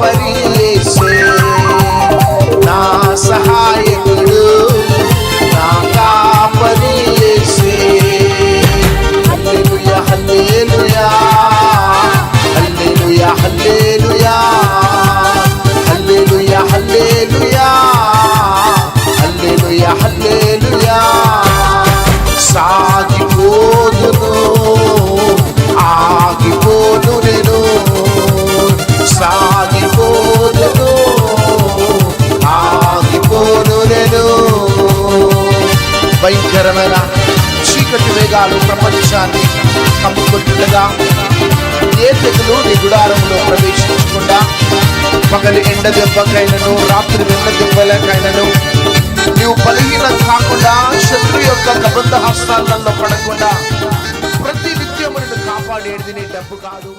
కాపరి యేసే, నా సహాయకుడు, నా కాపరి యేసే. హల్లెలూయా హల్లెలూయా హల్లెలూయా హల్లెలూయా హల్లెలూయా హల్లెలూయా హల్లెలూయా హల్లెలూయా. సాగిపోదును ఆగిపోను నేను, సాగిపోదును ఆగిపోను నేను. భయంకరమైన చీకటి మేఘాలు ప్రపంచాన్ని కమ్ముకుంటుండగా ఏ తెగులు నీ గుడారంలో ప్రవేశించకుండా, పగలి ఎండ దెబ్బకైనను రాత్రి వెన్న దెబ్బలకైనను నీవు బలహీనం కాకుండా, శత్రు యొక్క కబంధ హస్తాలలో పడకుండా ప్రతి నిత్యము నిన్ను కాపాడేది నీ డబ్బు కాదు.